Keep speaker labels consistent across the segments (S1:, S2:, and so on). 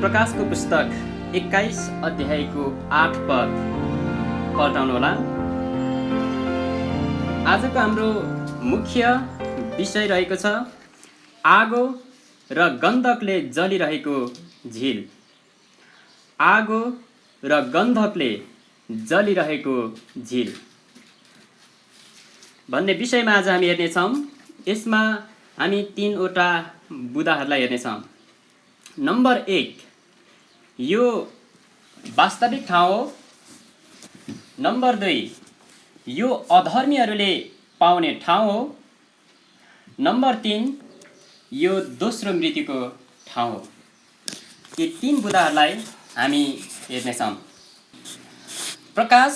S1: प्रकाशको पुस्तक 21 अध्यायको 8 पद पल्टाउनुहोला। आजको हाम्रो मुख्य विषय रहेको छ आगो र गन्धकले जलिरहेको झिल। आगो र गन्धकले जलिरहेको झिल भन्ने विषयमा आज हामी हेर्नेछौँ। यसमा हामी 3वटा बुदाहरूलाई हेर्नेछौँ। नम्बर 1, यो वास्तविक ठाउँ हो। नम्बर 2, यो अधर्मीहरूले पाउने ठाउँ हो। नम्बर 3, यो दोस्रो मृत्युको ठाउँ हो। यी 3 बुदाहरूलाई हामी हेर्नेछौँ। प्रकाश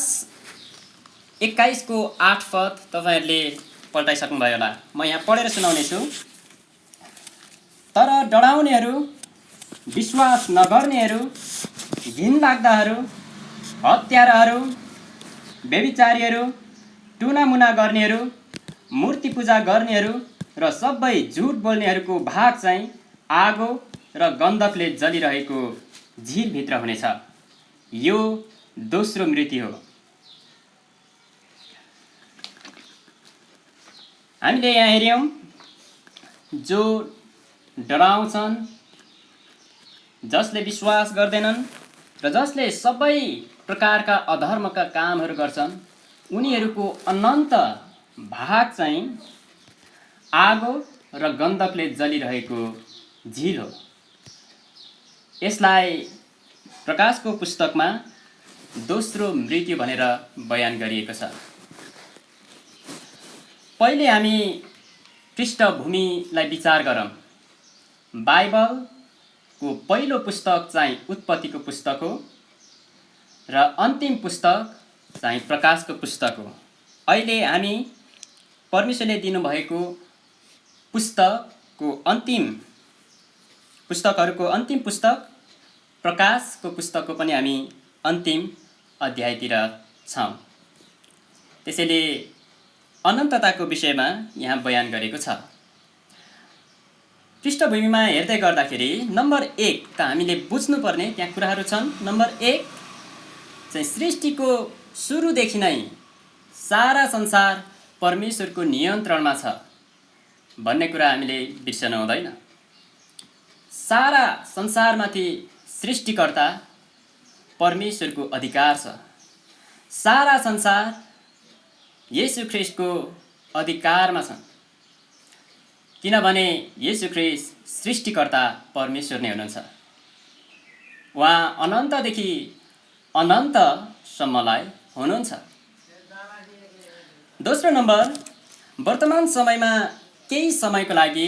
S1: 21 को 8 पद तपाईहरुले पल्टाइसक्नुभयो होला। म यहाँ पढेर सुनाउने छु। तर डराउनेहरू, विश्वास नगर्नेहरू, घिनलाग्दाहरू, हत्याराहरू, व्यभिचारीहरू, टुनामुना गर्नेहरू, मूर्ति पूजा गर्नेहरू र सबै झुट बोल्नेहरूको भाग चाहिँ आगो र गन्धकले जलिरहेको झिलभित्र हुनेछ। यो दोस्रो मृत्यु हो। हामीले यहाँ हेर्यौं, जो डराउँछन्, जसले विश्वास गर्दैनन् र जसले सबै प्रकारका अधर्मका कामहरू गर्छन्, उनीहरूको अनन्त भाग चाहिँ आगो र गन्धकले जलिरहेको झिल हो। यसलाई प्रकाशको पुस्तकमा दोस्रो मृत्यु भनेर बयान गरिएको छ। पहिले हामी पृष्ठभूमिलाई विचार गरौँ। बाइबलको पहिलो पुस्तक चाहिँ उत्पत्तिको पुस्तक हो र अन्तिम पुस्तक चाहिँ प्रकाशको पुस्तक हो। अहिले हामी परमेश्वरले दिनुभएको पुस्तकको अन्तिम पुस्तकहरूको अन्तिम पुस्तक प्रकाशको पुस्तकको पनि हामी अन्तिम अध्यायतिर छौँ। त्यसैले अनन्तताको विषयमा यहाँ बयान गरेको छ। पृष्ठभूमिमा हेर्दै गर्दाखेरि नम्बर 1 त हामीले बुझ्नुपर्ने त्यहाँ कुराहरू छन्। नम्बर 1 चाहिँ सृष्टिको सुरुदेखि नै सारा संसार परमेश्वरको नियन्त्रणमा छ भन्ने कुरा हामीले बिर्सनु हुँदैन। सारा संसारमाथि सृष्टिकर्ता परमेश्वरको अधिकार छ। सारा संसार येशू ख्रीष्टको अधिकारमा छन्, किनभने येशू ख्रीष्ट सृष्टिकर्ता परमेश्वर नै हुनुहुन्छ। उहाँ अनन्तदेखि अनन्तसम्मलाई हुनुहुन्छ। दोस्रो नम्बर, वर्तमान समयमा केही समयको लागि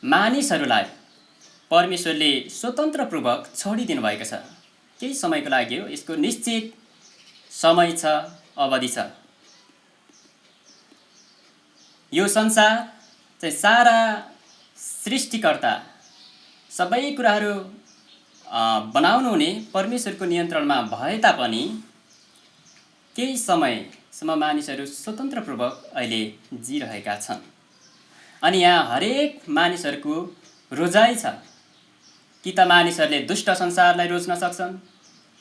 S1: मानिसहरूलाई परमेश्वरले स्वतन्त्रपूर्वक छोडिदिनु भएको छ। केही समयको लागि हो, यसको निश्चित समय छ, अवधि छ। यो संसार चाहिँ सारा सृष्टिकर्ता सबै कुराहरू बनाउनु हुने परमेश्वरको नियन्त्रणमा भए तापनि केही समयसम्म मानिसहरू स्वतन्त्रपूर्वक अहिले जिरहेका छन्। अनि यहाँ हरेक मानिसहरूको रोजाइ छ। कि त मानिसहरूले दुष्ट संसारलाई रोज्न सक्छन्,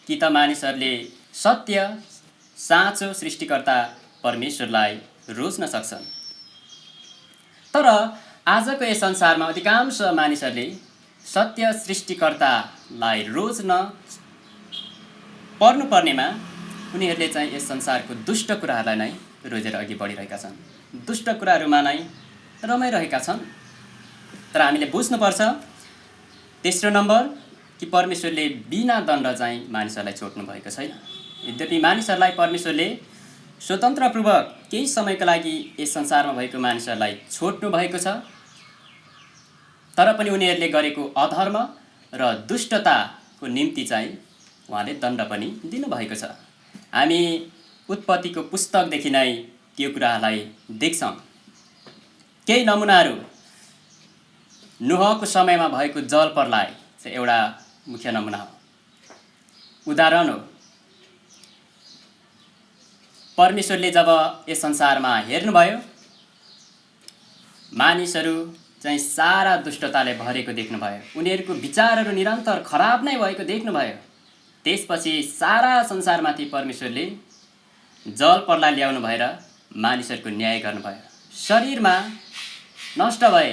S1: कि त मानिसहरूले सत्य साँचो सृष्टिकर्ता परमेश्वरलाई रोज्न सक्छन्। तर आजको यस संसारमा अधिकांश मानिसहरूले सत्य सृष्टिकर्तालाई रोज्न पर्नुपर्नेमा उनीहरूले चाहिँ यस संसारको दुष्ट कुराहरूलाई नै रोजेर अघि बढिरहेका छन्। दुष्ट कुराहरूमा नै रमाइरहेका छन्। तर हामीले बुझ्नुपर्छ, तेस्रो नम्बर, कि परमेश्वरले बिना दण्ड चाहिँ मानिसहरूलाई छोड्नु भएको छैन। यद्यपि मानिसहरूलाई परमेश्वरले स्वतन्त्रपूर्वक केही समयको लागि यस संसारमा भएको मानिसहरूलाई छोड्नु भएको छ, तर पनि उनीहरूले गरेको अधर्म र दुष्टताको निम्ति चाहिँ उहाँले दण्ड पनि दिनुभएको छ। हामी उत्पत्तिको पुस्तकदेखि नै त्यो कुराहरूलाई देख्छौँ। केही नमुनाहरू नोहको समयमा भएको जल प्रलय चाहिँ एउटा मुख्य नमुना हो, उदाहरण हो। परमेश्वरले जब यस संसारमा हेर्नुभयो, मानिसहरू चाहिँ सारा दुष्टताले भरेको देख्नुभयो। उनीहरूको विचारहरू निरन्तर खराब नै भएको देख्नुभयो। त्यसपछि सारा संसारमाथि परमेश्वरले जल प्रलय ल्याउनु भएर मानिसहरूको न्याय गर्नुभयो। शरीरमा नष्ट भए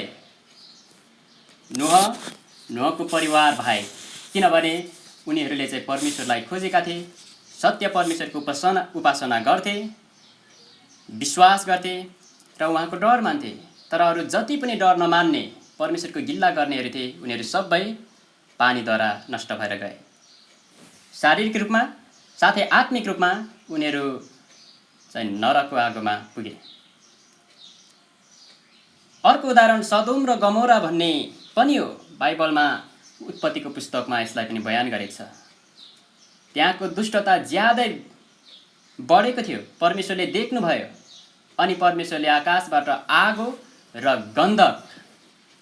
S1: नोहको परिवार भए, किनभने उनीहरूले चाहिँ परमेश्वरलाई खोजेका थिए, सत्य परमेश्वरको उपासना गर्थे, विश्वास गर्थे र उहाँको डर मान्थे। तर अरू जति पनि डर नमान्ने, परमेश्वरको गिल्ला गर्नेहरू थिए, उनीहरू सबै पानीद्वारा नष्ट भएर गए। शारीरिक रूपमा साथै आत्मिक रूपमा उनीहरू चाहिँ नरकको आगोमा पुगे। अर्को उदाहरण सदोम र गमोरा भन्ने पनि हो। बाइबलमा उत्पत्तिको पुस्तकमा यसलाई पनि बयान गरेको छ। त्यहाँको दुष्टता ज्यादै बढेको थियो। परमेश्वरले देख्नुभयो अनि परमेश्वरले आकाशबाट आगो र गन्धक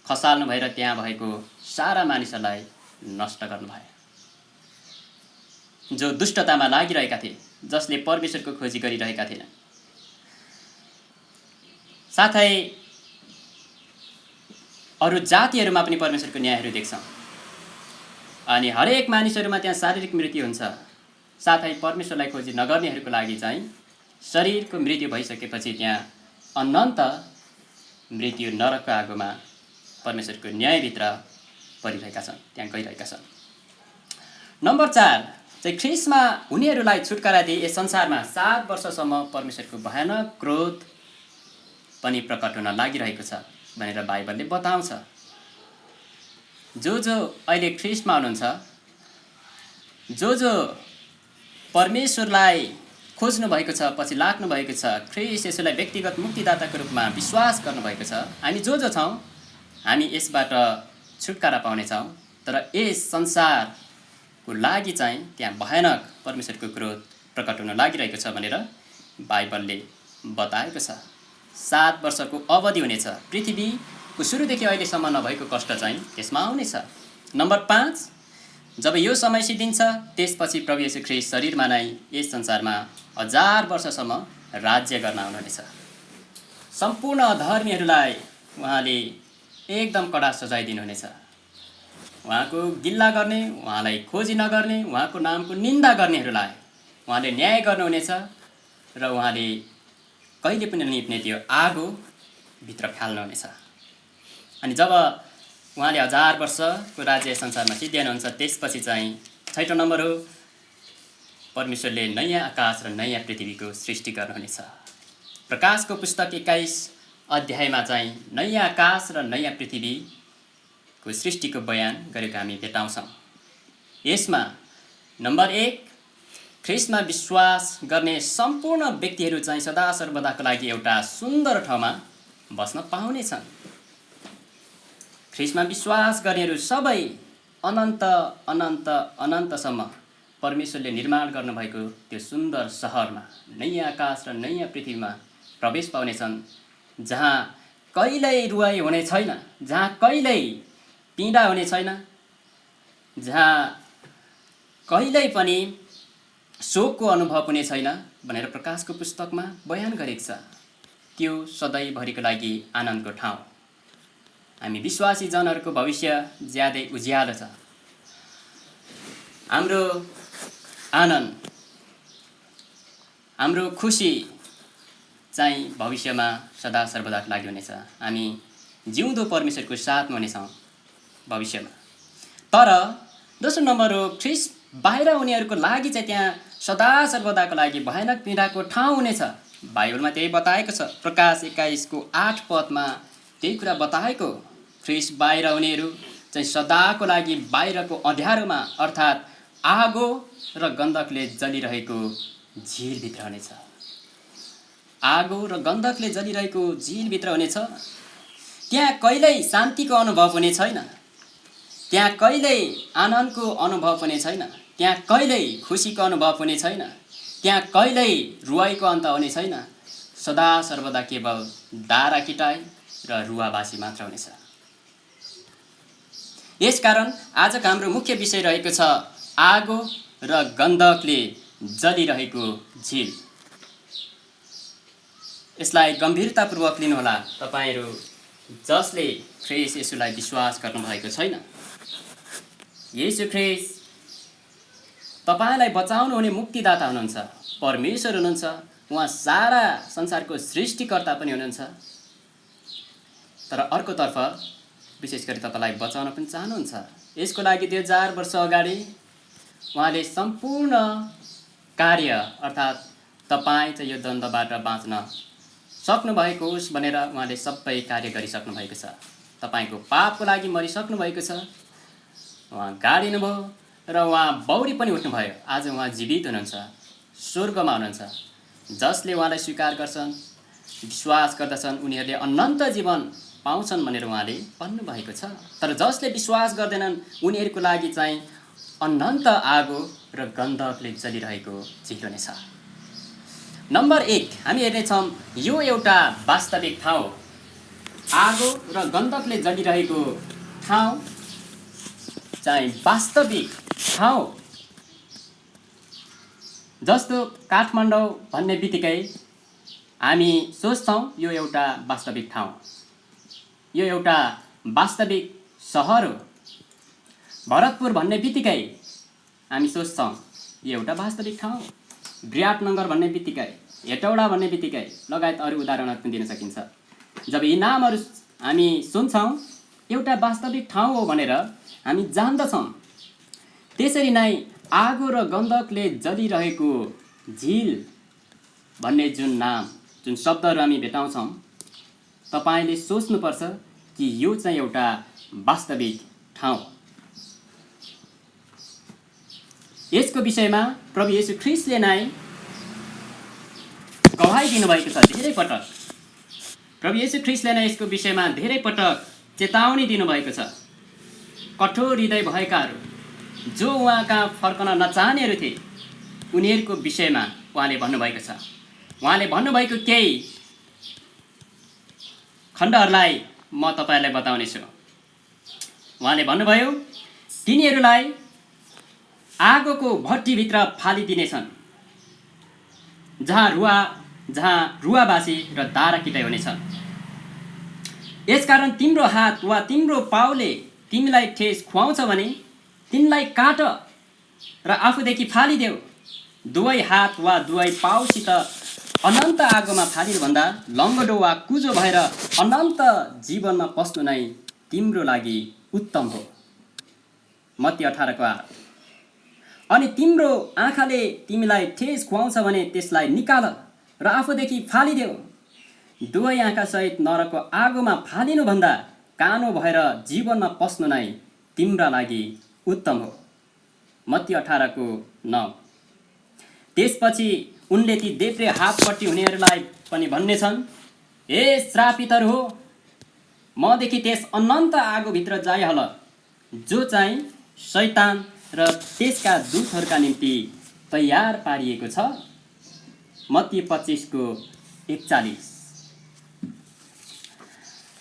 S1: खसाल्नु भएर त्यहाँ भएको सारा मानिसहरूलाई नष्ट गर्नुभयो, जो दुष्टतामा लागिरहेका थिए, जसले परमेश्वरको खोजी गरिरहेका थिएनन्। साथै अरू जातिहरूमा पनि परमेश्वरको न्यायहरू देख्छौँ अनि हरेक मानिसहरूमा त्यहाँ शारीरिक मृत्यु हुन्छ। साथै परमेश्वरलाई खोजी नगर्नेहरूको लागि चाहिँ शरीरको मृत्यु भइसकेपछि त्यहाँ अनन्त मृत्यु नरकको आगोमा परमेश्वरको न्यायभित्र परिरहेका छन्, त्यहाँ गइरहेका छन्। नम्बर 4 चाहिँ ख्रिस्टमा हुनेहरूलाई छुटकारा दिए यस संसारमा 7 वर्षसम्म परमेश्वरको भयानक क्रोध पनि प्रकट हुन लागिरहेको छ भनेर बाइबलले बताउँछ। जो अहिले ख्रिस्टमा हुनुहुन्छ, जो परमेश्वरलाई खोज्नु भएको छ, पछि लाग्नु भएको छ, ख्रिस्ट यसुलाई व्यक्तिगत मुक्तिदाताको रूपमा विश्वास गर्नुभएको छ, हामी जो छौँ हामी यसबाट छुटकारा पाउनेछौँ। तर यस संसारको लागि चाहिँ त्यहाँ भयानक परमेश्वरको क्रोध प्रकट हुन लागिरहेको छ भनेर बाइबलले बताएको छ। 7 वर्षको अवधि हुनेछ। पृथ्वीको सुरुदेखि अहिलेसम्म नभएको कष्ट चाहिँ त्यसमा आउनेछ। नम्बर 5 जब यो समय सिद्धिन्छ त्यसपछि प्रभु येशू ख्रिस्ट शरीरमा नै यस संसारमा 1000 वर्षसम्म राज्य गर्न आउनुहुनेछ। सम्पूर्ण अधर्मीहरूलाई उहाँले एकदम कडा सजाय दिनुहुनेछ। उहाँको गिल्ला गर्ने, उहाँलाई खोजी नगर्ने, उहाँको नामको निन्दा गर्नेहरूलाई उहाँले न्याय गर्नुहुनेछ र उहाँले कहिले पनि निप्ने त्यो आगो भित्र फाल्नुहुनेछ। अनि जब उहाँले 1000 वर्षको राज्य संसारमा सिद्ध्याउनुहुन्छ त्यसपछि चाहिँ 6औं नम्बर हो, परमेश्वरले नयाँ आकाश र नयाँ पृथ्वीको सृष्टि गर्नुहुनेछ। प्रकाशको पुस्तक 21 अध्यायमा चाहिँ नयाँ आकाश र नयाँ पृथ्वीको सृष्टिको बयान गरेको हामी भेटाउँछौँ। यसमा नम्बर 1 ख्रिस्टमा विश्वास गर्ने सम्पूर्ण व्यक्तिहरू चाहिँ सदा सर्वदाको लागि एउटा सुन्दर ठाउँमा बस्न पाउनेछन्। ख्रिस्टमा विश्वास गर्नेहरू सबै अनन्त अनन्त अनन्तसम्म परमेश्वरले निर्माण गर्नुभएको त्यो सुन्दर सहरमा, नयाँ आकाश र नयाँ पृथ्वीमा प्रवेश पाउनेछन्, जहाँ कहिल्यै रुवाई हुने छैन, जहाँ कहिल्यै पीडा हुने छैन, जहाँ कहिल्यै पनि शोकको अनुभव हुने छैन भनेर प्रकाशको पुस्तकमा बयान गरेको छ। त्यो सधैँभरिको लागि आनन्दको ठाउँ। हामी विश्वासी जनहरूको भविष्य ज्यादै उज्यालो छ। हाम्रो आनन्द, हाम्रो खुसी चाहिँ भविष्यमा सदा सर्वदाको लागि हुनेछ। हामी जिउँदो परमेश्वरको साथमा हुनेछौँ भविष्यमा। तर दोस्रो नम्बर हो, ख्रिस्ट बाहिर हुनेहरूको लागि चाहिँ त्यहाँ सदा सर्वदाको लागि भयानक पीडाको ठाउँ हुनेछ। बाइबलमा त्यही बताएको छ। प्रकाश 21को 8 पदमा त्यही कुरा बताएको। ख्रिस्ट बाहिर हुनेहरू चाहिँ सदाको लागि बाहिरको अँध्यारोमा अर्थात् आगो र गन्धकले जलिरहेको झिलभित्र हुनेछ। आगो र गन्धकले जलिरहेको झिलभित्र हुनेछ। त्यहाँ कहिल्यै शान्तिको अनुभव हुने छैन, त्यहाँ कहिल्यै आनन्दको अनुभव हुने छैन, त्यहाँ कहिल्यै खुसीको अनुभव हुने छैन, त्यहाँ कहिल्यै रुवाईको अन्त हुने छैन। सदा सर्वदा केवल दारा किटाइ र रुवाबासी मात्र हुनेछ। यसकारण आजको हाम्रो मुख्य विषय रहेको छ आगो र गन्धकले जलिरहेको झिल। यसलाई गम्भीरतापूर्वक लिनुहोला। तपाईहरू जसले ख्रीष्ट येशूलाई विश्वास गर्नुभएको छैन, येशू ख्रीष्ट तपाईँलाई बचाउनु हुने मुक्तिदाता हुनुहुन्छ, परमेश्वर हुनुहुन्छ, उहाँ सारा संसारको सृष्टिकर्ता पनि हुनुहुन्छ। तर अर्कोतर्फ विशेष गरी तपाईँलाई बचाउन पनि चाहनुहुन्छ। यसको लागि 2000 वर्ष अगाडि उहाँले सम्पूर्ण कार्य अर्थात् तपाईँ चाहिँ यो द्वन्द्वबाट बाँच्न सक्नुभएको होस् भनेर उहाँले सबै कार्य गरिसक्नु भएको छ। तपाईँको पापको लागि मरिसक्नु भएको छ, उहाँ गाडिनुभयो र उहाँ बौरी पनि उठ्नुभयो। आज उहाँ जीवित हुनुहुन्छ, स्वर्गमा हुनुहुन्छ। जसले उहाँलाई स्वीकार गर्छन्, विश्वास गर्दछन्, उनीहरूले अनन्त जीवन पाउँछन् भनेर उहाँले भन्नुभएको छ। तर जसले विश्वास गर्दैनन् उनीहरूको लागि चाहिँ अनन्त आगो र गन्धकले जलिरहेको जिल हुनेछ। नम्बर 1 हामी हेर्नेछौँ, यो एउटा वास्तविक ठाउँ हो। आगो र गन्धकले जलिरहेको ठाउँ चाहिँ वास्तविक ठाउँ। जस्तो काठमाडौँ भन्ने बित्तिकै हामी सोच्छौँ यो एउटा वास्तविक ठाउँ, यो एउटा वास्तविक सहर हो। भरतपुर भन्ने बित्तिकै हामी सोच्छौँ यो एउटा वास्तविक ठाउँ। विराटनगर भन्ने बित्तिकै, हेटौडा भन्ने बित्तिकै लगायत अरू उदाहरणहरू पनि दिन सकिन्छ। जब यी नामहरू हामी सुन्छौँ एउटा वास्तविक ठाउँ हो भनेर हामी जान्दछौँ। त्यसरी नै आगो र गन्धकले जलिरहेको झिल भन्ने जुन नाम, जुन शब्दहरू हामी भेटाउँछौँ, तपाईँले सोच्नुपर्छ कि यो चाहिँ एउटा वास्तविक ठाउँ। यसको विषयमा प्रभु येशू ख्रीष्टले नै गवाही दिनुभएको छ धेरै पटक। प्रभु येशू ख्रीष्टले नै यसको विषयमा धेरै पटक चेतावनी दिनुभएको छ। कठोर हृदय भएकाहरू, जो उहाँका फर्कन नचाहनेहरू थिए, उनीहरूको विषयमा उहाँले भन्नुभएको छ। उहाँले भन्नुभएको केही खण्डहरूलाई म तपाईँलाई बताउनेछु। उहाँले भन्नुभयो, तिनीहरूलाई आगोको भट्टीभित्र फालिदिनेछन्, जहाँ रुवाबासी र दारा किटाइ हुनेछन्। यसकारण तिम्रो हात वा तिम्रो पाउले तिमीलाई ठेस खुवाउँछ भने तिनलाई काट र आफूदेखि फालिदेऊ। दुवै हात वा दुवै पाउसित अनन्त आगोमा फालिनुभन्दा लङ्गडो वा कुजो भएर अनन्त जीवनमा पस्नु नै तिम्रो लागि उत्तम हो। मत्ती 18:8। अनि तिम्रो आँखाले तिमीलाई ठेस खुवाउँछ भने त्यसलाई निकाल र आफूदेखि फालिदेऊ। दुवै आँखासहित नरकको आगोमा फालिनुभन्दा कानो भएर जीवनमा पस्नु नै तिम्रा लागि उत्तम हो। मत्ती 18:9। त्यसपछि उनले ती देब्रे हातपट्टि हुनेहरूलाई पनि भन्नेछन्, हे श्रापितहरू हो, मदेखि त्यस अनन्त आगोभित्र जाइहाल, जो चाहिँ शैतान र त्यसका दूतहरूका निम्ति तयार पारिएको छ। मत्ती 25:41।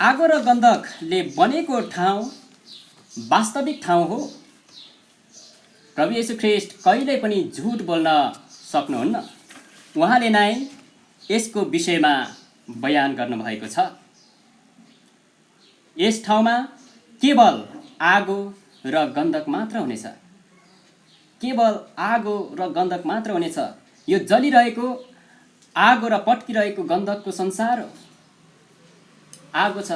S1: आगो र गन्धकले बनेको ठाउँ वास्तविक ठाउँ हो। प्रभु येशू ख्रीष्ट कहिल्यै पनि झुट बोल्न सक्नुहुन्न। उहाँले नै यसको विषयमा बयान गर्नुभएको छ। यस ठाउँमा केवल आगो र गन्धक मात्र हुनेछ। केवल आगो र गन्धक मात्र हुनेछ। यो जलिरहेको आगो र पट्किरहेको गन्धकको संसार हो। आगो छ,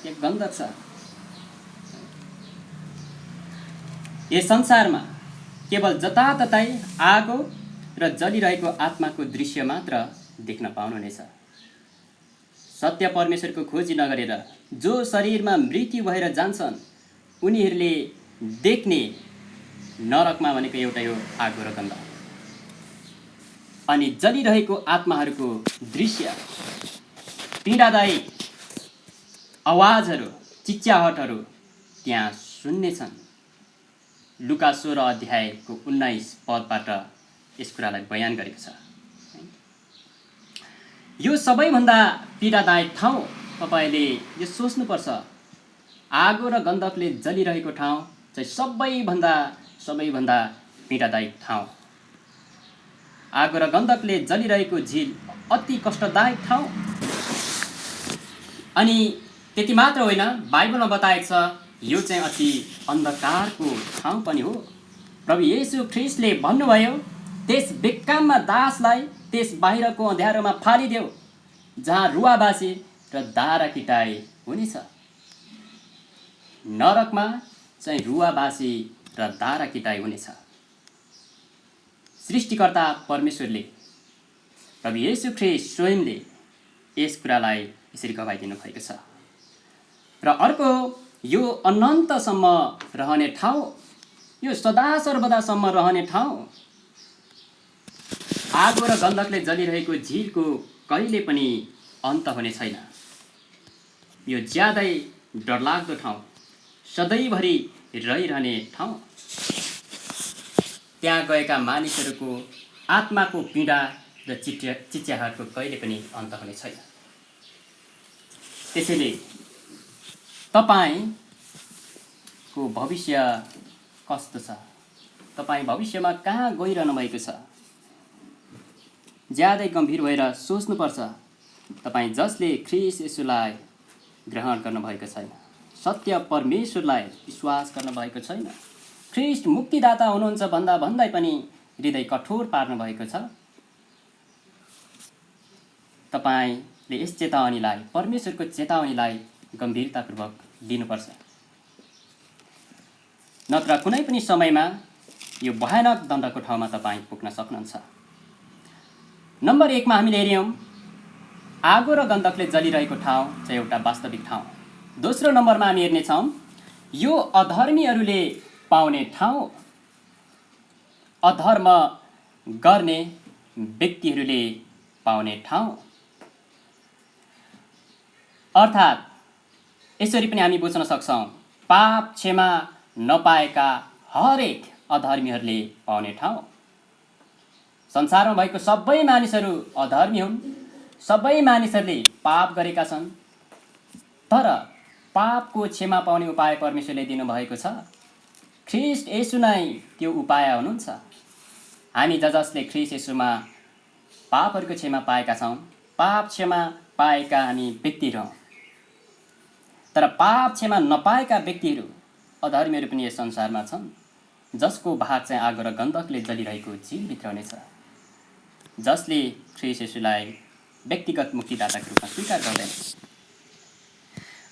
S1: एक गन्धक छ। यस संसारमा केवल जताततै आगो र जलिरहेको आत्माको दृश्य मात्र देख्न पाउनुहुनेछ। सत्य परमेश्वरको खोजी नगरेर जो शरीरमा मृत्यु भएर जान्छन् उनीहरूले देख्ने नरकमा भनेको एउटा यो आगो र गन्धक। अनि जलिरहेको आत्माहरूको दृश्य, पीडादायी आवाजहरू, चिच्याहटहरू त्यहाँ सुन्नेछन्। लुका 16:19 यस कुरालाई बयान गरेको छ। यो सबैभन्दा पीडादायक ठाउँ। तपाईँले यो सोच्नुपर्छ, आगो र गन्धकले जलिरहेको ठाउँ चाहिँ सबैभन्दा पीडादायक ठाउँ। आगो र गन्धकले जलिरहेको झिल अति कष्टदायक ठाउँ। अनि त्यति मात्र होइन, बाइबलमा बताएको छ यो चाहिँ अति अन्धकारको ठाउँ पनि हो। प्रभु येशू ख्रीष्टले भन्नुभयो, त्यस बेकाममा दासलाई त्यस बाहिरको अँध्यारोमा फालिदेऊ, जहाँ रुवाबासी र दारा किटाइ हुनेछ। नरकमा चाहिँ रुवाबासी र दारा किटाइ हुनेछ। सृष्टिकर्ता परमेश्वरले, प्रभु येशू ख्रीष्ट स्वयंले यस कुरालाई यसरी गवाइदिनु भएको छ। र अर्को, यो अनन्तसम्म रहने ठाउँ, यो सदा सर्वदासम्म रहने ठाउँ, आगो र गन्धकले जलिरहेको झिलको कहिले पनि अन्त हुने छैन। यो ज्यादै डरलाग्दो ठाउँ, सधैँभरि रहिरहने ठाउँ। त्यहाँ गएका मानिसहरूको आत्माको पीडा र चिच्याहाटको कहिले पनि अन्त हुने छैन। त्यसैले तपाईँको भविष्य कस्तो छ? तपाईँ भविष्यमा कहाँ गइरहनु भएको छ? ज्यादै गम्भीर भएर सोच्नुपर्छ। तपाईँ जसले ख्रीष्ट येशूलाई ग्रहण गर्नुभएको छैन, सत्य परमेश्वरलाई विश्वास गर्नुभएको छैन, ख्रीष्ट मुक्तिदाता हुनुहुन्छ भन्दा भन्दै पनि हृदय कठोर पार्नुभएको छ, तपाईँले यस चेतावनीलाई, परमेश्वरको चेतावनीलाई गम्भीरतापूर्वक लिनुपर्छ। नत्र कुनै पनि समयमा यो भयानक दण्डको ठाउँमा तपाईँ पुग्न सक्नुहुन्छ। नम्बर 1 मा हामीले हेऱ्यौँ, आगो र गन्धकले जलिरहेको ठाउँ चाहिँ एउटा वास्तविक ठाउँ। दोस्रो नम्बरमा हामी हेर्नेछौँ, यो अधर्मीहरूले पाउने ठाउँ, अधर्म गर्ने व्यक्तिहरूले पाउने ठाउँ। अर्थात् यसरी पनि हामी बुझ्न सक्छौँ, पाप क्षमा नपाएका हरेक अधर्मीहरूले पाउने ठाउँ। संसारमा भएको सबै मानिसहरू अधर्मी हुन्, सबै मानिसहरूले पाप गरेका छन्, तर पापको क्षमा पाउने उपाय परमेश्वरले दिनुभएको छ। ख्रीष्ट येशू नै त्यो उपाय हुनुहुन्छ। हामी जसले ख्रीष्ट येशूमा पापहरूको क्षमा पाएका छौँ, पाप क्षमा पाएका हामी व्यक्तिहरू हौँ। तर पाप क्षमा नपाएका व्यक्तिहरू, अधर्मीहरू पनि यस संसारमा छन्, जसको भाग चाहिँ आगो र गन्धकले जलिरहेको झिलभित्र हुनेछ, जसले ख्रीष्ट येशूलाई व्यक्तिगत मुक्तिदाताको रूपमा स्वीकार गर्दैन।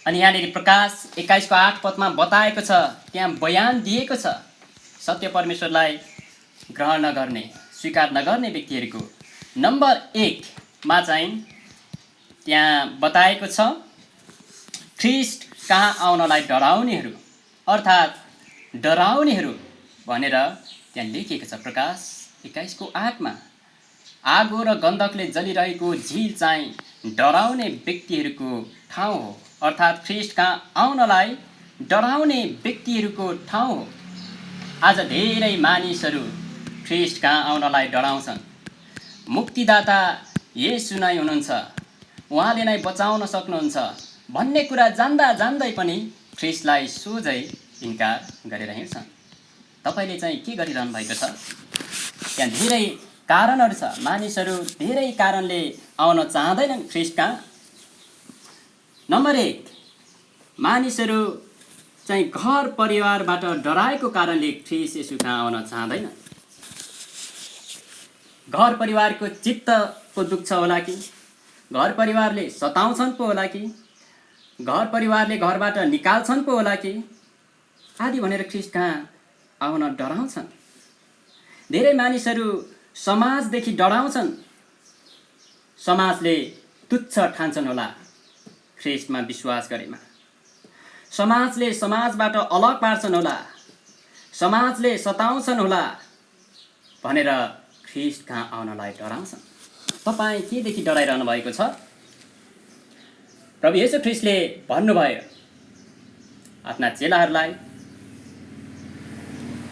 S1: अनि यहाँनिर प्रकाश 21:8 बताएको छ, त्यहाँ बयान दिएको छ, सत्य परमेश्वरलाई ग्रहण नगर्ने, स्वीकार नगर्ने व्यक्तिहरूको नम्बर 1 मा चाहिँ त्यहाँ बताएको छ, ख्रीष्ट कहाँ आउनलाई डराउनेहरू, अर्थात् डराउनेहरू भनेर त्यहाँ लेखिएको छ। प्रकाश 21:8 मा आगो र गन्धकले जलिरहेको झिल चाहिँ डराउने व्यक्तिहरूको ठाउँ हो, अर्थात् ख्रीष्ट कहाँ आउनलाई डराउने व्यक्तिहरूको ठाउँ हो। आज धेरै मानिसहरू ख्रीष्ट कहाँ आउनलाई डराउँछन्। मुक्तिदाता येशू नै हुनुहुन्छ, उहाँले नै बचाउन सक्नुहुन्छ भन्ने कुरा जान्दा जान्दै पनि ख्रीष्टलाई सोझै इन्कार गरेर हिँड्छन्। तपाईँले चाहिँ के गरिरहनु भएको छ? त्यहाँ धेरै कारणहरू छ। मानिसहरू धेरै कारणले आउन चाहँदैनन् ख्रीष्ट कहाँ। नम्बर 1, मानिसहरू चाहिँ घर परिवारबाट डराएको कारणले ख्रीष्ट येशू कहाँ आउन चाहँदैन। घर परिवारको चित्तको दुख्छ होला कि, घर परिवारले सताउँछन् पो होला कि, घर परिवारले घरबाट निकाल्छन् पो होला कि, आदि भनेर ख्रीष्ट कहाँ आउन डराउँछन्। धेरै मानिसहरू समाजदेखि डराउँछन्, समाजले तुच्छ ठान्छन् होला ख्रीष्टमा विश्वास गरेमा, समाजले समाजबाट अलग पार्छन् होला, समाजले सताउँछन् होला भनेर ख्रीष्ट कहाँ आउनलाई डराउँछन्। तपाईँ केदेखि डराइरहनु भएको छ? प्रभु येशू ख्रीष्टले भन्नुभयो आफ्ना चेलाहरूलाई,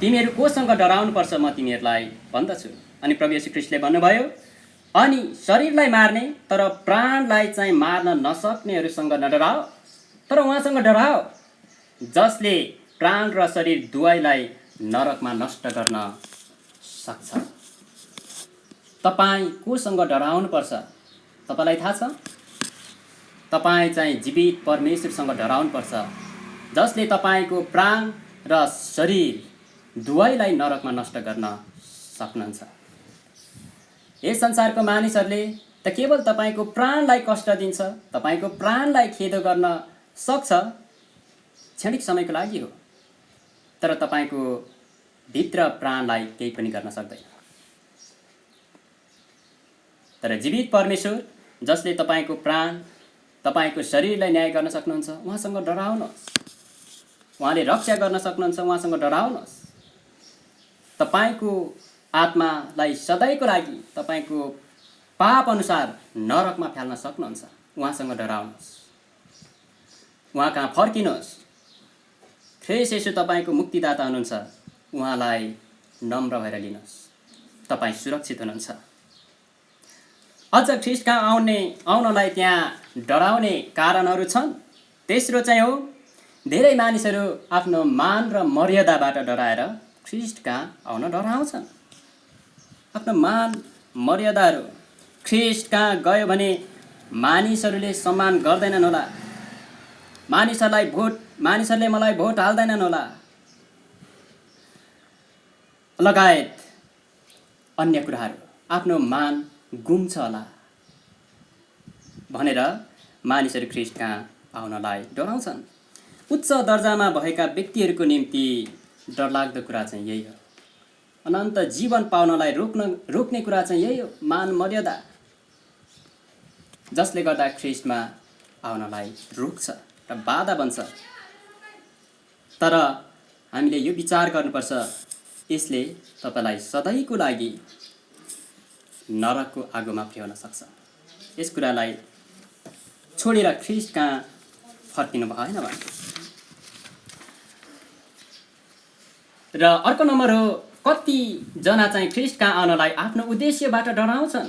S1: तिमीहरू कोसँग डराउनुपर्छ म तिमीहरूलाई भन्दछु। अनि प्रभु येशू ख्रीष्टले भन्नुभयो, अनि शरीरलाई मार्ने तर प्राणलाई चाहिँ मार्न नसक्नेहरूसँग नडराओ, तर उहाँसँग डराओ जसले प्राण र शरीर दुवैलाई नरकमा नष्ट गर्न सक्छ। तपाईँ कोसँग डराउनुपर्छ? तपाईँलाई थाहा छ? तपाईँ चाहिँ जीवित परमेश्वरसँग डराउनुपर्छ, जसले तपाईँको प्राण र शरीर दुवैलाई नरकमा नष्ट गर्न सक्नुहुन्छ। यस संसारको मानिसहरूले त केवल तपाईँको प्राणलाई कष्ट दिन्छ, तपाईँको प्राणलाई खेदो गर्न सक्छ, क्षणिक समयको लागि हो, तर तपाईँको भित्र प्राणलाई केही पनि गर्न सक्दैन। तर जीवित परमेश्वर जसले तपाईँको प्राण, तपाईँको शरीरलाई न्याय गर्न सक्नुहुन्छ, उहाँसँग डराउनुहोस्। उहाँले रक्षा गर्न सक्नुहुन्छ, उहाँसँग डराउनुहोस्। तपाईँको आत्मालाई सधैँको लागि तपाईँको पाप अनुसार नरकमा फ्याल्न सक्नुहुन्छ, उहाँसँग डराउनुहोस्। उहाँ कहाँ फर्किनुहोस्। ख्रीष्ट येशू तपाईँको मुक्तिदाता हुनुहुन्छ, उहाँलाई नम्र भएर लिनुहोस्। तपाईँ सुरक्षित हुनुहुन्छ। अझ ख्रीष्ट कहाँ आउनलाई त्यहाँ डराउने कारणहरू छन्। तेस्रो चाहिँ हो, धेरै मानिसहरू आफ्नो मान र मर्यादाबाट डराएर ख्रीष्ट कहाँ आउन डराउँछन्। आफ्नो मान मर्यादाहरू, ख्रीष्ट कहाँ गयो भने मानिसहरूले सम्मान गर्दैनन् होला, मानिसहरूले मलाई भोट हाल्दैनन् होला, लगायत अन्य कुराहरू, आफ्नो मान गुम्छ होला भनेर मानिसहरू ख्रीष्ट कहाँ आउनलाई डराउँछन्। उच्च दर्जामा भएका व्यक्तिहरूको निम्ति डरलाग्दो कुरा चाहिँ यही हो। अनन्त जीवन पाउनलाई रोक्ने कुरा चाहिँ यही हो, मान मर्यादा, जसले गर्दा ख्रीष्टमा आउनलाई रोक्छ र बाधा बन्छ। तर हामीले यो विचार गर्नुपर्छ, यसले तपाईँलाई सधैँको लागि नरकको आगोमा फ्याउन सक्छ। यस कुरालाई छोडेर ख्रीष्ट कहाँ फर्किनु भएन भने। र अर्को नम्बर हो, कतिजना चाहिँ ख्रीष्ट कहाँ आउनलाई आफ्नो उद्देश्यबाट डराउँछन्।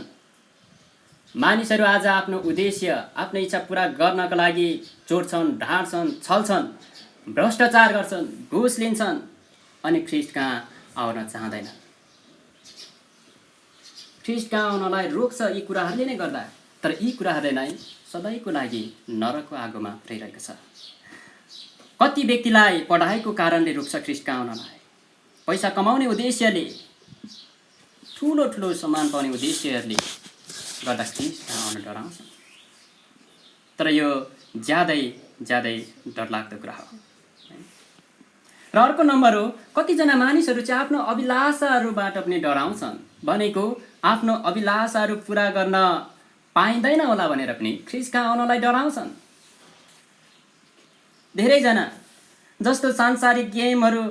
S1: मानिसहरू आज आफ्नो उद्देश्य, आफ्नो इच्छा पुरा गर्नका लागि चोर्छन्, ढाँट्छन्, छल्छन्, भ्रष्टाचार गर्छन्, घुस लिन्छन् अनि ख्रीष्ट कहाँ आउन चाहँदैनन्। ख्रीष्ट कहाँ आउनलाई रोक्छ यी कुराहरूले नै गर्दा। तर यी कुराहरूले नै सधैँको लागि नरकको आगोमा पुर्याइरहेको छ। कति व्यक्तिलाई पढाइको कारणले रोक्छ ख्रीष्ट कहाँ आउनलाई, पैसा कमाउने उद्देश्यले, ठुलो ठुलो सम्मान पाउने उद्देश्यहरूले गर्दा ख्रीष्ट कहाँ आउन डराउँछ। तर यो ज्यादै डरलाग्दो कुरा हो। र अर्को नम्बर हो, कतिजना मानिसहरू चाहिँ आफ्नो अभिलाषाहरूबाट पनि डराउँछन्। भनेको आफ्नो अभिलाषाहरू पुरा गर्न पाइँदैन होला भनेर पनि ख्रीष्ट कहाँ आउनलाई डराउँछन्। धेरैजना जस्तो सांसारिक गेमहरू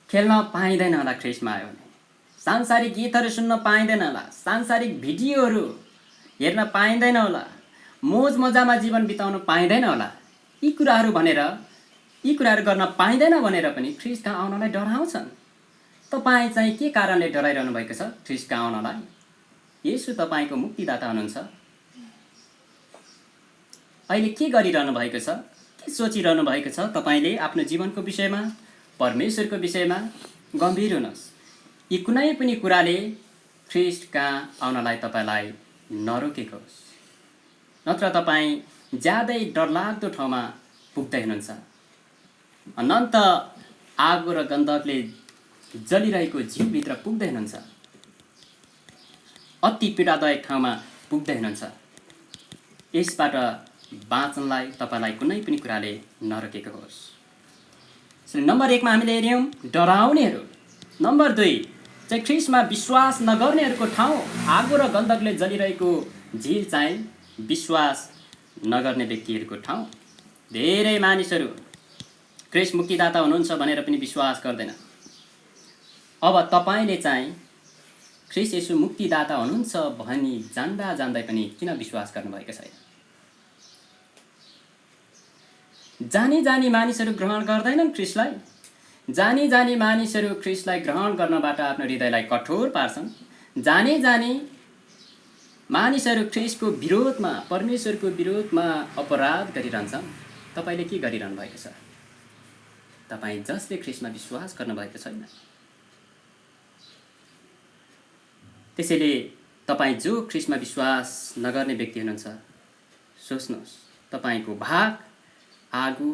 S1: खेल्न पाइँदैन होला ख्रीष्टमा आयो भने, सांसारिक गीतहरू सुन्न पाइँदैन होला, सांसारिक भिडियोहरू हेर्न पाइँदैन होला, मोज मजामा जीवन बिताउन पाइँदैन होला। यी कुराहरू गर्न पाइँदैन भनेर पनि ख्रीष्ट कहाँ आउनलाई डराउँछन्। तपाईँ चाहिँ के कारणले डराइरहनु भएको छ ख्रीष्ट कहाँ आउनलाई? येशू तपाईँको मुक्तिदाता हुनुहुन्छ। अहिले के गरिरहनु भएको छ, के सोचिरहनु भएको छ? तपाईँले आफ्नो जीवनको विषयमा, परमेश्वरको विषयमा गम्भीर हुनुहोस्। यी कुनै पनि कुराले ख्रीष्ट कहाँ आउनलाई तपाईँलाई नरोकेको होस्, नत्र तपाईँ ज्यादै डरलाग्दो ठाउँमा पुग्दै हुनुहुन्छ। अनन्त आगो र गन्धकले जलिरहेको जीवभित्र पुग्दै हुनुहुन्छ, अति पीडादायक ठाउँमा पुग्दै हुनुहुन्छ। यसबाट बाँच्नलाई तपाईँलाई कुनै पनि कुराले नरोकेको होस्। नम्बर 1 मा हामीले हेऱ्यौँ डराउनेहरू। नम्बर 2 चाहिँ ख्रीष्टमा विश्वास नगर्नेहरूको ठाउँ। आगो र गन्धकले जलिरहेको झिल चाहिँ विश्वास नगर्ने व्यक्तिहरूको ठाउँ। धेरै मानिसहरू ख्रीष्ट मुक्तिदाता हुनुहुन्छ भनेर पनि विश्वास गर्दैन। अब तपाईँले चाहिँ ख्रीष्ट येशू मुक्तिदाता हुनुहुन्छ भनी जान्दै पनि किन विश्वास गर्नुभएको छैन? जानी मानिसहरू ग्रहण गर्दैनन् ख्रीष्टलाई। जानी मानिसहरू ख्रीष्टलाई ग्रहण गर्नबाट आफ्नो हृदयलाई कठोर पार्छन्। जानी मानिसहरू ख्रीष्टको विरोधमा, परमेश्वरको विरोधमा अपराध गरिरहन्छन्। तपाईँले के गरिरहनु भएको छ? तपाईँ जसले ख्रीष्टमा विश्वास गर्नुभएको छैन। त्यसैले तपाईँ जो ख्रीष्टमा विश्वास नगर्ने व्यक्ति हुनुहुन्छ, सोच्नुहोस् तपाईँको भाग आगो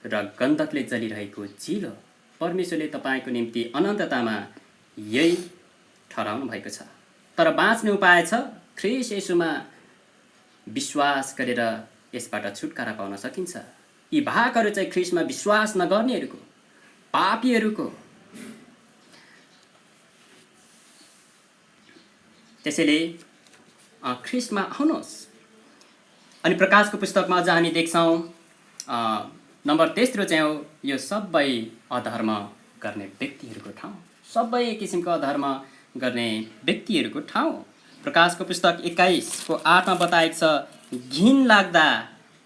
S1: र गन्धकले जलिरहेको झिल हो। परमेश्वरले तपाईँको निम्ति अनन्ततामा यही ठहराउनु भएको छ। तर बाँच्ने उपाय छ ख्रीष्ट येशूमा विश्वास गरेर यसबाट छुटकारा पाउन सकिन्छ। यी भागहरू चाहिँ ख्रीष्टमा विश्वास नगर्नेहरूको, पापीहरूको। त्यसैले ख्रीष्टमा आउनुहोस्। अनि प्रकाशको पुस्तकमा अझ हामी देख्छौँ नम्बर 13 चाहिँ हो यो सबै अधर्म गर्ने व्यक्तिहरूको ठाउँ, सबै किसिमको अधर्म गर्ने व्यक्तिहरूको ठाउँ। प्रकाशको पुस्तक 21को 8मा बताएको छ घिन लाग्दा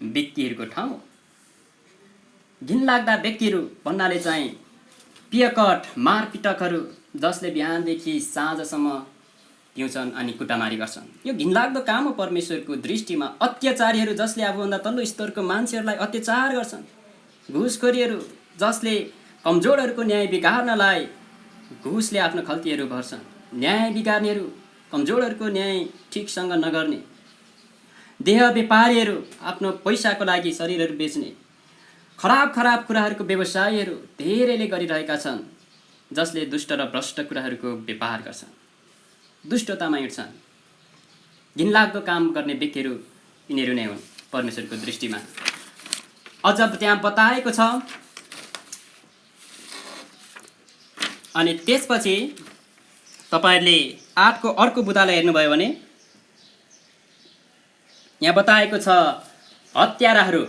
S1: व्यक्तिहरूको ठाउँ। घिन लाग्दा व्यक्तिहरू भन्नाले चाहिँ पियकट मारपिटकहरू जसले बिहानदेखि साँझसम्म पिउँछन् अनि कुटामारी गर्छन्। यो घिनलाग्दो काम हो परमेश्वरको दृष्टिमा। अत्याचारीहरू जसले आफूभन्दा तल्लो स्तरको मान्छेहरूलाई अत्याचार गर्छन्। घुसखोरीहरू जसले कमजोरहरूको न्याय बिगार्नलाई घुसले आफ्नो खल्तीहरू भर्छन्। न्याय बिगार्नेहरू, कमजोरहरूको न्याय ठिकसँग नगर्ने, देह व्यापारीहरू, आफ्नो पैसाको लागि शरीरहरू बेच्ने, खराब खराब कुराहरूको व्यवसायीहरू धेरैले गरिरहेका छन् जसले दुष्ट र भ्रष्ट कुराहरूको व्यापार गर्छन्, दुष्टतामा हिँड्छन्। घिनलाग्दो काम गर्ने व्यक्तिहरू यिनीहरू नै हुन् परमेश्वरको दृष्टिमा। अझ त्यहाँ बताएको छ। अनि त्यसपछि तपाईहरुले 8को अर्को बुदालाई हेर्नुभयो भने यहाँ बताएको छ हत्याराहरू,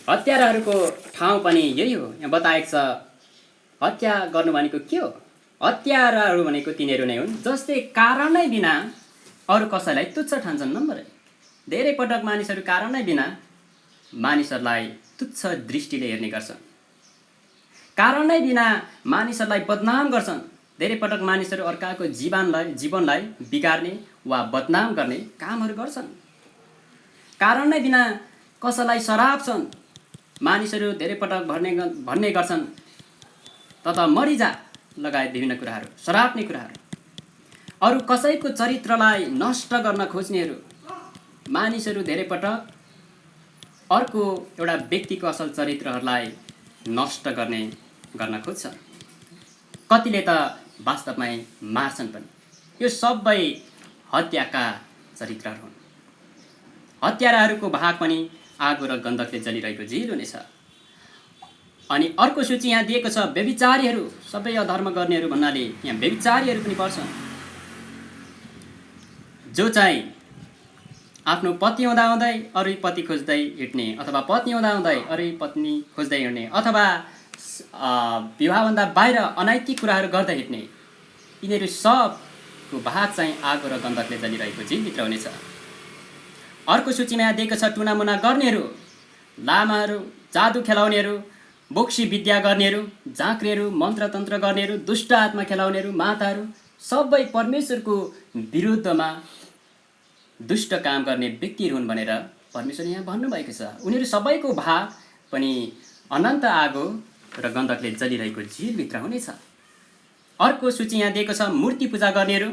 S1: हत्याराहरूको ठाउँ पनि यही हो। यहाँ बताएको छ हत्या गर्नु भनेको के हो? हत्याराहरू भनेको तिनीहरू नै हुन् जसले कारणै बिना अरू कसैलाई तुच्छ ठान्छन्। नम्बरै धेरै पटक मानिसहरू कारणै बिना मानिसहरूलाई तुच्छ दृष्टिले हेर्ने गर्छन्, कारणै बिना मानिसहरूलाई बदनाम गर्छन्। धेरै पटक मानिसहरू अर्काको जीवनलाई बिगार्ने वा बदनाम गर्ने कामहरू गर्छन्। कारणै बिना कसैलाई सराप्छन्। मानिसहरू धेरै पटक भन्ने गर्छन् तत मरिजा लगायत विभिन्न कुराहरू, सराप्ने कुराहरू। अरू कसैको चरित्रलाई नष्ट गर्न खोज्नेहरू, मानिसहरू धेरै पटक अर्को एउटा व्यक्तिको असल चरित्रहरूलाई नष्ट गर्न खोज्छन्। कतिले त वास्तवमै मार्छन् पनि। यो सबै हत्याका चरित्रहरू हुन्। हत्याराहरूको भाग पनि आगो र गन्धकले जलिरहेको झिल हुनेछ। अनि अर्को सूची यहाँ दिएको छ व्यभिचारीहरू, सबै अधर्म गर्नेहरू भन्नाले यहाँ व्यभिचारीहरू पनि पर्छन्, जो चाहिँ आफ्नो पति हुँदाहुँदै अरू पति खोज्दै हिँड्ने, अथवा पत्नी हुँदाहुँदै अरू पत्नी खोज्दै हिँड्ने, अथवा विवाहभन्दा बाहिर अनैतिक कुराहरू गर्दै हिँड्ने, यिनीहरू सबको भाग चाहिँ आगो र गन्धकले जलिरहेको झिलभित्र हुनेछ। अर्को सूचीमा यहाँ दिएको छ टुनामुना गर्नेहरू, लामाहरू, जादु खेलाउनेहरू, बोक्सी विद्या गर्नेहरू, झाँक्रीहरू, मन्त्रतन्त्र गर्नेहरू, दुष्ट आत्मा खेलाउनेहरू, माताहरू, सबै परमेश्वरको विरुद्धमा दुष्ट काम गर्ने व्यक्तिहरू हुन् भनेर परमेश्वरले यहाँ भन्नुभएको छ। उनीहरू सबैको भाग पनि अनन्त आगो र गन्धकले जलिरहेको झिलभित्र हुनेछ। अर्को सूची यहाँ दिएको छ मूर्ति पूजा गर्नेहरू,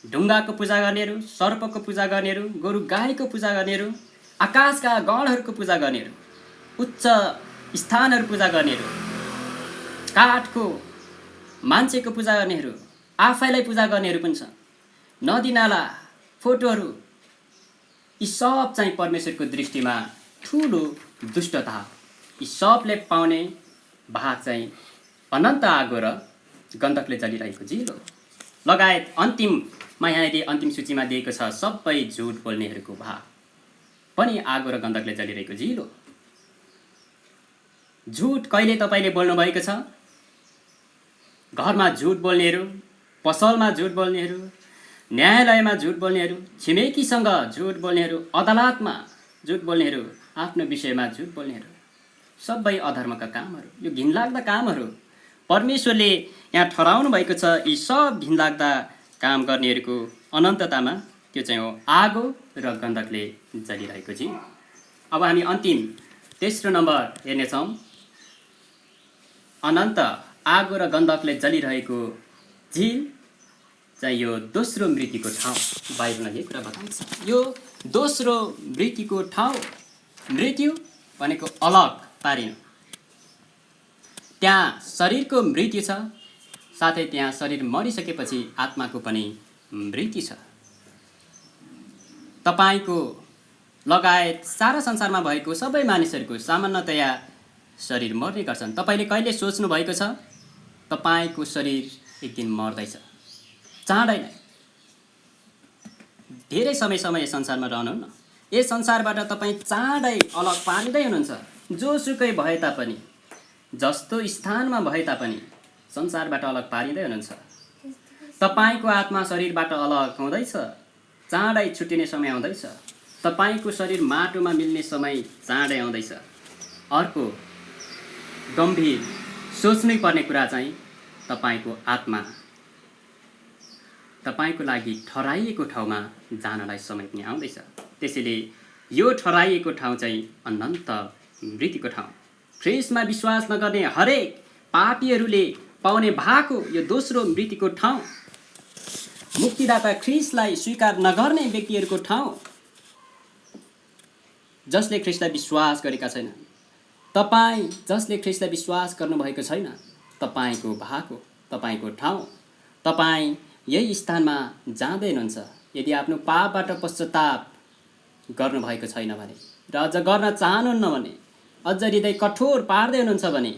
S1: ढुङ्गाको पूजा गर्नेहरू, सर्पको पूजा गर्नेहरू, गोरु गाईको पूजा गर्नेहरू, आकाशका गणहरूको पूजा गर्नेहरू, उच्च स्थानहरू पूजा गर्नेहरू, काठको मान्छेको पूजा गर्नेहरू, आफैलाई पूजा गर्नेहरू पनि छन्, नदीनाला, फोटोहरू, यी सब चाहिँ परमेश्वरको दृष्टिमा ठुलो दुष्टता। यी सबले पाउने भाग चाहिँ अनन्त आगो र गन्धकले जलिरहेको झिल हो। लगायत अन्तिममा यहाँनिर अन्तिम सूचीमा दिएको छ सबै झुट बोल्नेहरूको भाग पनि आगो र गन्धकले जलिरहेको झिल हो। झुट कहिले तपाईँले बोल्नुभएको छ? घरमा झुट बोल्नेहरू, पसलमा झुट बोल्नेहरू, न्यायालयमा झुट बोल्नेहरू, छिमेकीसँग झुट बोल्नेहरू, अदालतमा झुट बोल्नेहरू, आफ्नो विषयमा झुट बोल्नेहरू, सबै अधर्मका कामहरू, यो घिनलाग्दा कामहरू परमेश्वरले यहाँ ठहराउनु भएको छ। यी सब घिनलाग्दा काम गर्नेहरूको अनन्ततामा त्यो चाहिँ हो आगो र गन्धकले जलिरहेको झिल। अब हामी अन्तिम तेस्रो नम्बर हेर्नेछौँ, अनन्त आगो र गन्धकले जलिरहेको झिल चाहिँ यो दोस्रो मृत्युको ठाउँ। बाइबलमा यही कुरा बताउँछ। यो दोस्रो मृत्युको ठाउँ, मृत्यु भनेको अलग पारिनु। त्यहाँ शरीरको मृत्यु छ, साथै त्यहाँ शरीर मरिसकेपछि आत्माको पनि मृत्यु छ। तपाईँको लगायत सारा संसारमा भएको सबै मानिसहरूको सामान्यतया शरीर मर्ने गर्छन्। तपाईँले कहिले सोच्नु भएको छ तपाईँको शरीर एक दिन मर्दैछ? चाँडै नै। धेरै समयसम्म यस संसारमा रहनुहुन्न। यस संसारबाट तपाईँ चाँडै अलग पारिँदै हुनुहुन्छ। जोसुकै भए तापनि, जस्तो स्थानमा भए तापनि संसारबाट अलग पारिँदै हुनुहुन्छ। तपाईँको आत्मा शरीरबाट अलग हुँदैछ, चाँडै छुट्टिने समय आउँदैछ। तपाईँको शरीर माटोमा मिल्ने समय चाँडै आउँदैछ। अर्को गम्भीर सोच्नै पर्ने कुरा चाहिँ तपाईँको आत्मा तपाईँको लागि ठहराइएको ठाउँमा जानलाई समय पनि आउँदैछ। त्यसैले यो ठहराइएको ठाउँ चाहिँ अनन्त मृत्युको ठाउँ। ख्रीष्टमा विश्वास नगर्ने हरेक पापीहरूले पाउने भएको यो दोस्रो मृत्युको ठाउँ, मुक्तिदाता ख्रीष्टलाई स्वीकार नगर्ने व्यक्तिहरूको ठाउँ, जसले ख्रीष्टलाई विश्वास गरेका छैन, तपाईँ जसले ख्रीष्टलाई विश्वास गर्नुभएको छैन, तपाईँको भएको तपाईँको ठाउँ, तपाईँ यही स्थानमा जाँदै हुनुहुन्छ। यदि आफ्नो पापबाट पश्चाताप गर्नुभएको छैन भने र अझ गर्न चाहनुहुन्न भने, अझ हृदय कठोर पार्दै हुनुहुन्छ भने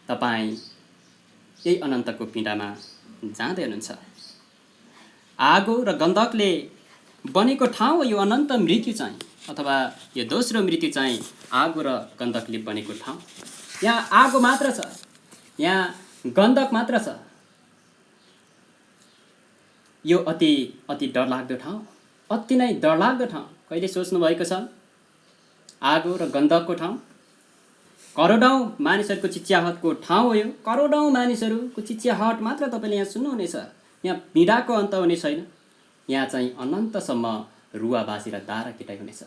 S1: तपाईँ यही अनन्तको पीडामा जाँदै हुनुहुन्छ। आगो र गन्धकले बनेको ठाउँ यो अनन्त मृत्यु चाहिँ, अथवा यो दोस्रो मृत्यु चाहिँ आगो र गन्धकले बनेको ठाउँ। यहाँ आगो मात्र छ, यहाँ गन्धक मात्र छ। यो अति अति डरलाग्दो ठाउँ, अति नै डरलाग्दो ठाउँ। कहिले सोच्नु भएको छ आगो र गन्धकको ठाउँ? करोडौँ मानिसहरूको चिच्याहटको ठाउँ हो यो। करोडौँ मानिसहरूको चिच्याहट मात्र तपाईँले यहाँ सुन्नुहुनेछ। यहाँ पीडाको अन्त हुने छैन। यहाँ चाहिँ अनन्तसम्म रुवा बासी र दारा किटाइ हुनेछ।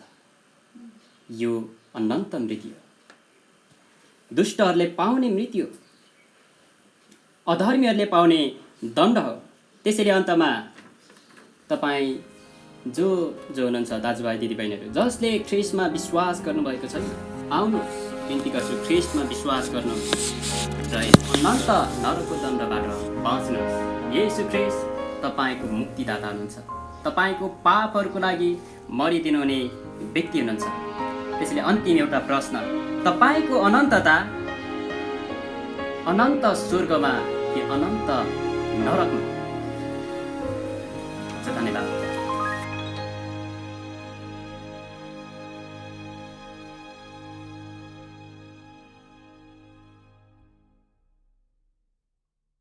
S1: यो अनन्त मृत्यु, दुष्टहरूले पाउने मृत्यु, अधर्मीहरूले पाउने दण्ड हो। त्यसैले अन्तमा तपाईँ जो हुनुहुन्छ दाजुभाइ दिदीबहिनीहरू, जसले ख्रीष्टमा विश्वास गर्नुभएको छैन, आउनुहोस्, बिन्ती गर्छु, ख्रीष्टमा विश्वास गर्नु र अनन्त नरकको दण्डबाट बाँच्नुहोस्। येशू ख्रीष्ट तपाईँको मुक्तिदाता हुनुहुन्छ। तपाईँको पापहरूको लागि मरिदिनु हुने व्यक्ति हुनुहुन्छ। त्यसैले अन्तिम एउटा प्रश्न, तपाईँको अनन्तता अनन्त स्वर्गमा कि अनन्त नरकमा?